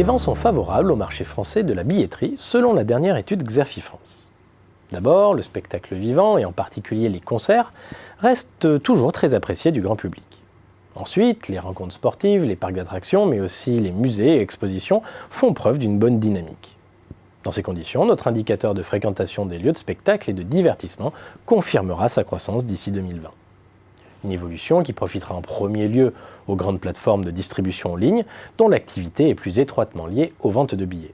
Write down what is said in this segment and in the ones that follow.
les vents sont favorables au marché français de la billetterie selon la dernière étude Xerfi France. D'abord, le spectacle vivant, et en particulier les concerts, reste toujours très apprécié du grand public. Ensuite, les rencontres sportives, les parcs d'attractions, mais aussi les musées et expositions font preuve d'une bonne dynamique. Dans ces conditions, notre indicateur de fréquentation des lieux de spectacle et de divertissement confirmera sa croissance d'ici 2020. Une évolution qui profitera en premier lieu aux grandes plateformes de distribution en ligne, dont l'activité est plus étroitement liée aux ventes de billets.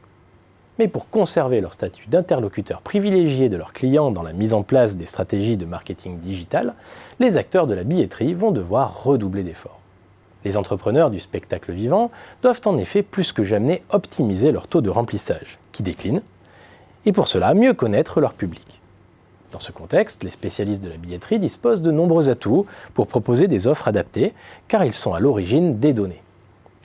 Mais pour conserver leur statut d'interlocuteur privilégié de leurs clients dans la mise en place des stratégies de marketing digital, les acteurs de la billetterie vont devoir redoubler d'efforts. Les entrepreneurs du spectacle vivant doivent en effet plus que jamais optimiser leur taux de remplissage, qui décline, et pour cela mieux connaître leur public. Dans ce contexte, les spécialistes de la billetterie disposent de nombreux atouts pour proposer des offres adaptées, car ils sont à l'origine des données.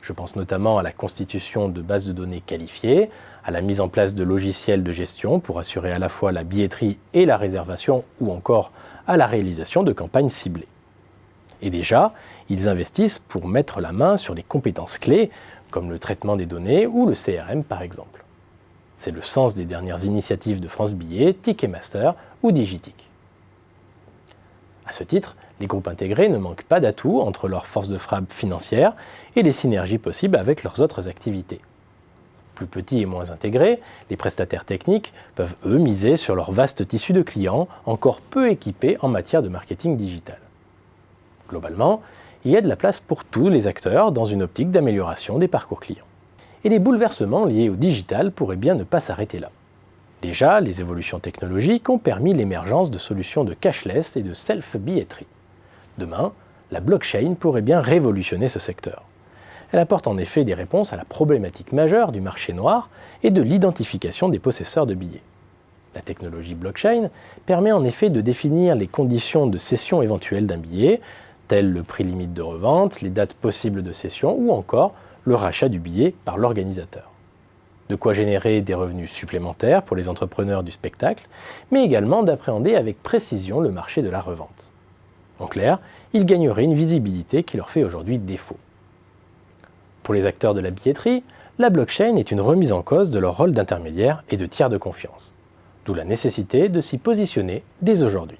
Je pense notamment à la constitution de bases de données qualifiées, à la mise en place de logiciels de gestion pour assurer à la fois la billetterie et la réservation, ou encore à la réalisation de campagnes ciblées. Et déjà, ils investissent pour mettre la main sur les compétences clés, comme le traitement des données ou le CRM par exemple. C'est le sens des dernières initiatives de France Billet, Ticketmaster ou Digitic. À ce titre, les groupes intégrés ne manquent pas d'atouts entre leur force de frappe financière et les synergies possibles avec leurs autres activités. Plus petits et moins intégrés, les prestataires techniques peuvent eux miser sur leur vaste tissu de clients encore peu équipés en matière de marketing digital. Globalement, il y a de la place pour tous les acteurs dans une optique d'amélioration des parcours clients. Et les bouleversements liés au digital pourraient bien ne pas s'arrêter là. Déjà, les évolutions technologiques ont permis l'émergence de solutions de cashless et de self-billetterie. Demain, la blockchain pourrait bien révolutionner ce secteur. Elle apporte en effet des réponses à la problématique majeure du marché noir et de l'identification des possesseurs de billets. La technologie blockchain permet en effet de définir les conditions de cession éventuelle d'un billet, tels le prix limite de revente, les dates possibles de cession ou encore le rachat du billet par l'organisateur. De quoi générer des revenus supplémentaires pour les entrepreneurs du spectacle, mais également d'appréhender avec précision le marché de la revente. En clair, ils gagneraient une visibilité qui leur fait aujourd'hui défaut. Pour les acteurs de la billetterie, la blockchain est une remise en cause de leur rôle d'intermédiaire et de tiers de confiance, d'où la nécessité de s'y positionner dès aujourd'hui.